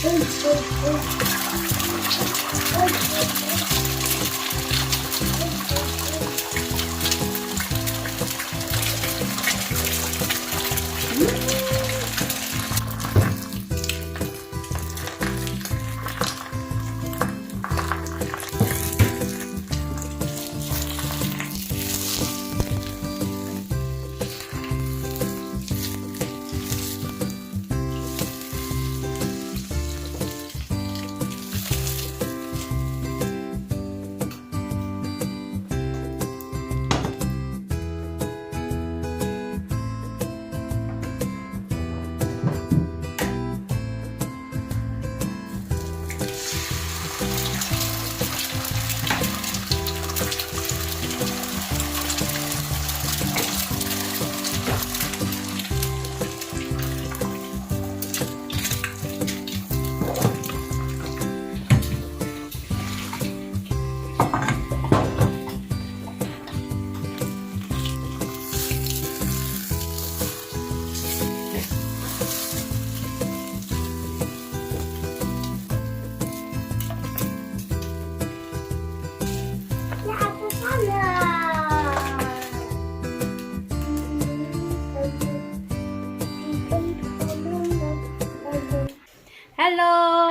Hello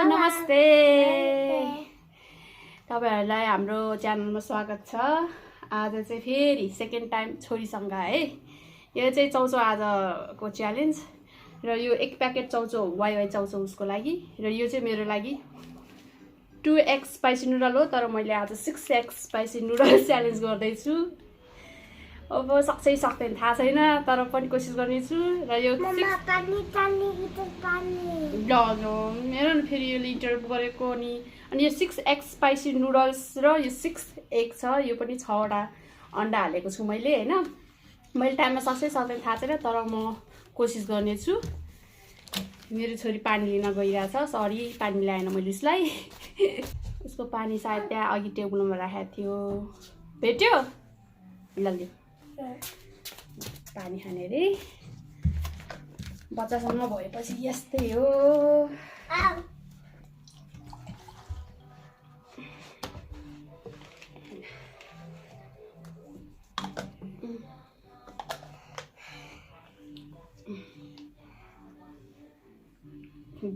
नमस्ते तपाईहरुलाई हाम्रो च्यानलमा स्वागत छ। आज चाहिँ फेरि सेकेन्ड टाइम छोरीसँग है। यो चाहिँ चौचो आजको च्यालेन्ज र यो एक प्याकेट चौचो वाइ वाइ चौचो उसको लागि र यो चाहिँ मेरो लागि 2x स्पाइसी नुडल हो। तर मैले आज 6x स्पाइसी नुडल च्यालेन्ज गर्दै छु। अब सक्छै सक्दैन थाहा छैन तर पनि कोसिस गर्ने छु र यो मेरो नि फेरि यो लिटर गरेको नि अनि यो 6x स्पाइसी नुडल्स र यो 6 एग छ। यो पनि 6 वटा अन्डा हालेको छु मैले हैन। मैले टाइममा सक्छै सक्दैन थाहा छैन तर म कोसिस गर्ने छु। मेरो छोरी पानी लिन गइरहेछ। सरी पानी ल्याएन मैले उसलाई। उसको पानी सायद त्यहाँ अघि टेबलमा राखेको थियो। भेट्यो ल लियो पानी खाने रे। बच्चासँग भएपछि यस्तै हो।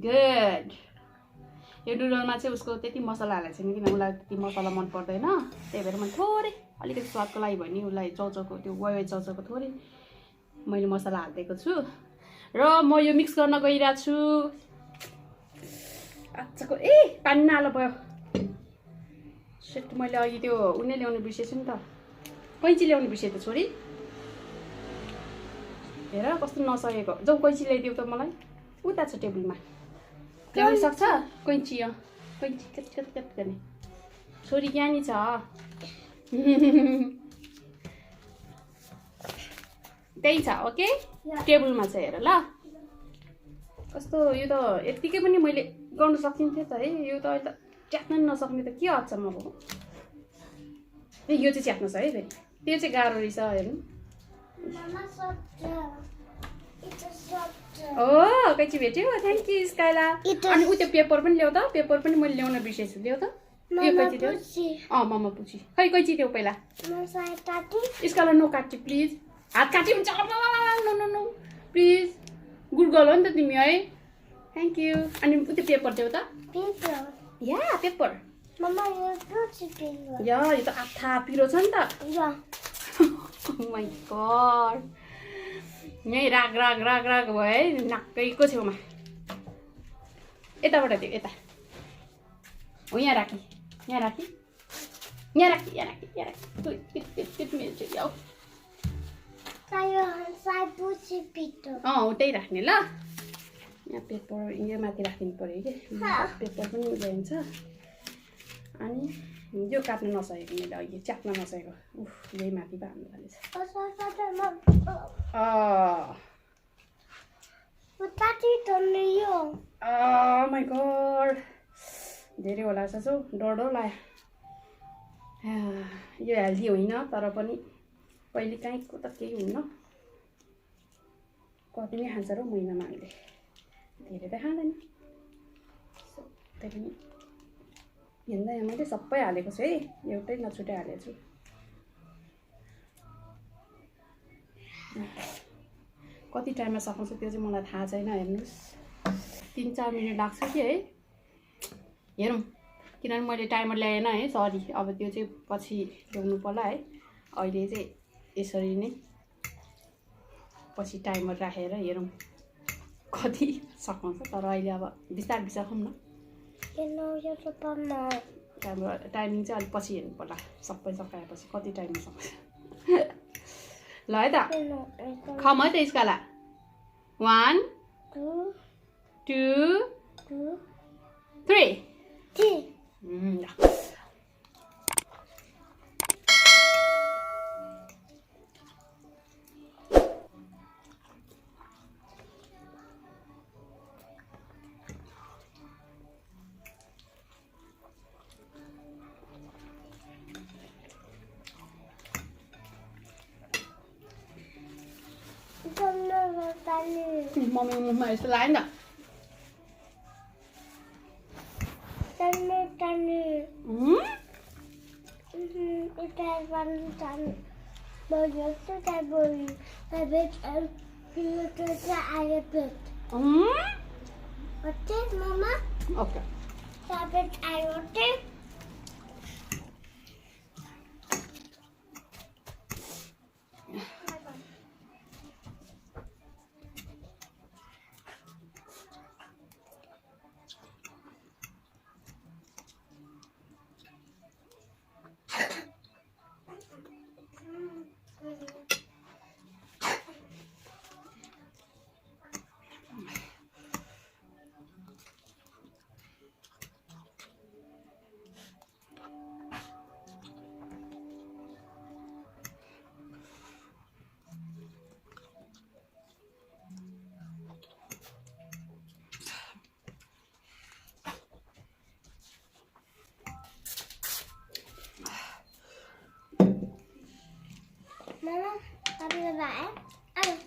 गुड। यो नुडलमा चाहिँ उसको त्यति मसला हालेको छैन किन उसलाई त्यति मसला मन पर्दैन। त्यही भएर मैले थोरै अलिकति स्वादको लागि भयो नि उसलाई चौचौको त्यो वाइ वाइ चौचौको थोरै मैले मसला हालिदिएको छु र म यो मिक्स गर्न गइरहेको छु। आजको पानी नहाल भयो। सेट मैले अघि त्यो उनी ल्याउनु बिर्सेछु नि त। कैँची ल्याउनु बिर्सेँ त छोरी। हेर कस्तो नसकेको। जाऊ कैँची ल्याइदेऊ त मलाई। उता छ टेबलमा ल्याउन सक्छ कैँची। कैँची कट कट कट गर्ने छोरी यहाँ नि छ। त्यही छ ओके टेबलमा छ हेर ल। कस्तो यो त यतिकै पनि मैले गर्न सकिन्थ्यो त है। यो त अहिले त च्यात्न नि नसक्ने त के अचम्म भयो। यो चाहिँ च्यात्न छ है फेरि त्यो चाहिँ गाह्रो रहेछ हेर्नु। ओ कैँची भेट्यो थ्याङ्क यू स्काइला। अनि उ त्यो पेपर पनि ल्याऊ त। पेपर पनि मैले ल्याउन बिर्सेछु ल्याऊ त। यो कैँची देऊ। मम्मा पुछी खै कैँची देऊ पहिला। स्काइला नो काटी प्लिज। हात काटी हुन्छ no no no please. Good girl हो नि त तिमी है। Thank you. अनि उ त्यो पेपर देऊ त। या पेपर या यो त आथा पिरो छ नि त। माइ गड यहीँ राग राग राग राग भयो है नाकैको छेउमा। यताबाट दियो यता हो। यहाँ राखी यहाँ राखी यहाँ राखी यहाँ राखी यहाँ राखी मेरो छोरी आऊ। उतै राख्ने ल। यहाँ पेपर यो माथि राखिनु पर्यो कि पेपर पनि ल्याइन्छ। अनि यो काट्न नसकेको मैले अघि च्याप्न नसकेको। उफ यही माथि पो हाल्नु थालेछ। माइ गड धेरै होला जस्तो छ। डर डर लाग्यो। यो हेल्दी होइन तर पनि कहिले काहीँको त केही हुन्न। कति नै खान्छ र महिनामा हामीले धेरै त खाँदैन। त्यही पनि हेर्दा यहाँ मैले सबै हालेको छु है, एउटै नछुटाइ हालेको छु। कति टाइममा सकाउँछु त्यो चाहिँ मलाई थाहा छैन, हेर्नुहोस् 3-4 मिनट लाग्छ कि है, हेरौँ। किनभने मैले टाइमर ल्याएन है, सरी। अब त्यो चाहिँ पछि ल्याउनु पर्ला है, अहिले चाहिँ यसरी नै पछि टाइमर राखेर हेरौँ कति सकाउँछ। तर अहिले अब बिस्तार बिस्तार खाऊँ न। टाइमिङ चाहिँ अलिक पछि हेर्नु पर्ला, सबै सकाएपछि कति टाइममा सक्छ। ल है त, खाऊँ है त स्काला। 1 2 3 मम्मी मुखमा यस्तो लाग्यो नि त। Mama, tapi lebat ayam.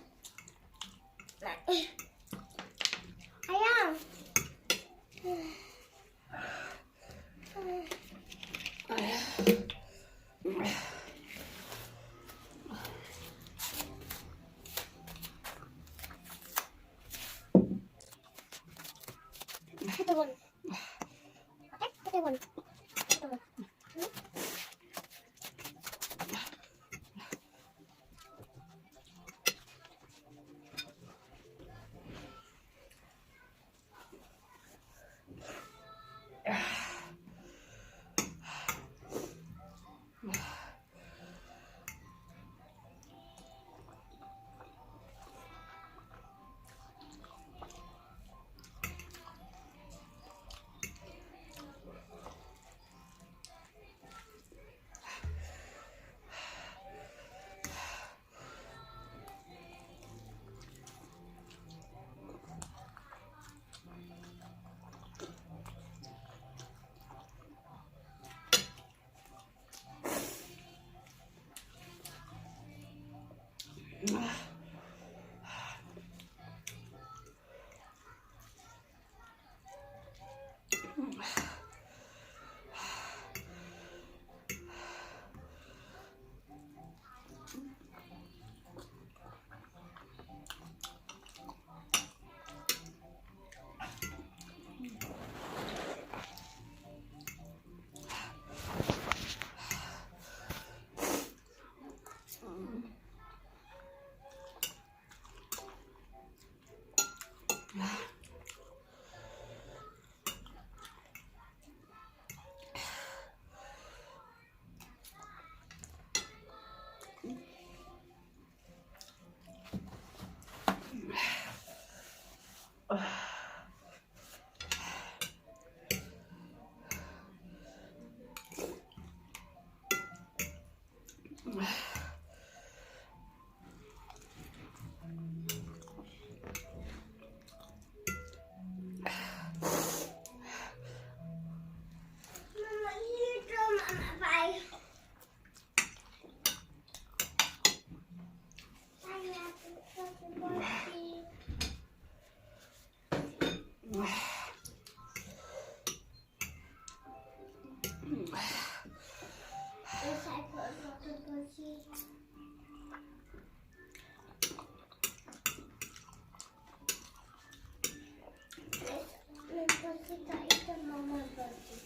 Ito mama birthday.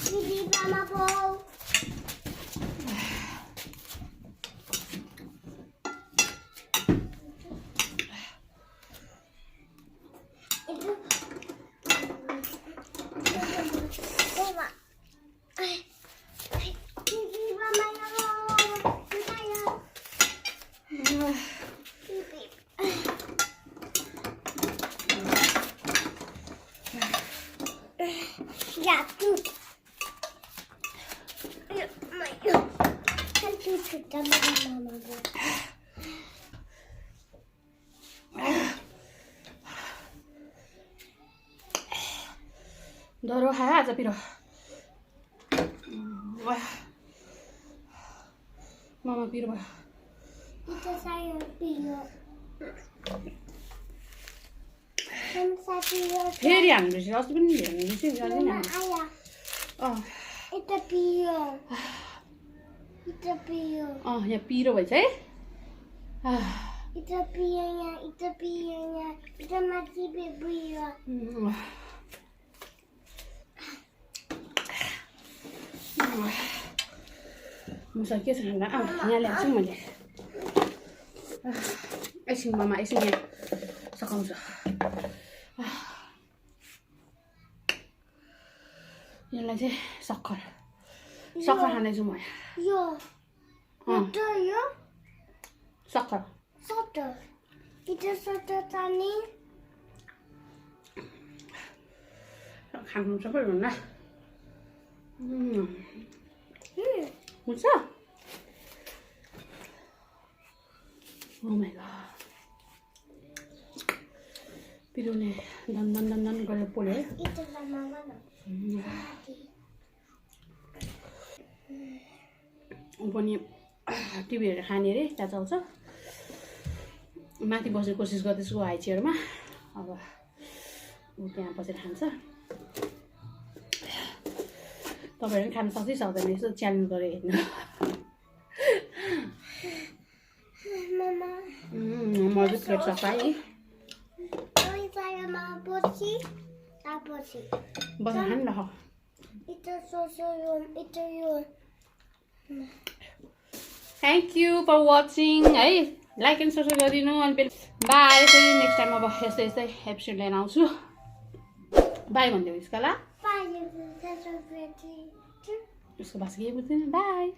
Bibi mama bowl. Yeah, two. डरो खायो आज पिरो मामा पिरो भयो Ito sa'yo, Pio. फेरि हाम्रो अस्ति पनि हेर्नु जाँदैन Aya. Ito Pio. Ito Pio. यहाँ पिरो भएछ है Ito Pio niya. Ito Pio niya. Ito mati Pio. मुसा के छ खाना यहाँ ल्याउँछु मैले एकछिन मामा एकछिन यहाँ सघाउँछु यसलाई चाहिँ सक्खर खाँदैछु म Yo. Ito yo. सक्खर Soto. Ito soto tani. खानु सबैभन्दा हुन्छ Oh my god. पिरोले दन गरेर पोल्यो है Ito sa mama no. ऊ पनि टिभी हेरेर खाने अरे त्यहाँ चल्छ माथि बसेर कोसिस गर्दैछु हाई चेयरमा अब ऊ त्यहाँ बसेर खान्छ तपाईँहरू पनि खानु सक्छ सक्दैन यसो च्यालेन्ज गरेर हेर्नु Mama. मजा प्लेट सफाइ Oi saya mama posi. Posi. बसेर खानु न Ito soso yun. Ito yun. Thank you for watching है लाइक एन्ड सब्सक्राइब गरिदिनु अनि फेरि बाई फेरि नेक्स्ट टाइम अब यस्तै एपिसोड लिएर आउँछु बाई भनिदेऊ यसका ल Bye. उसको भाषा केही बुझ्दैन बाई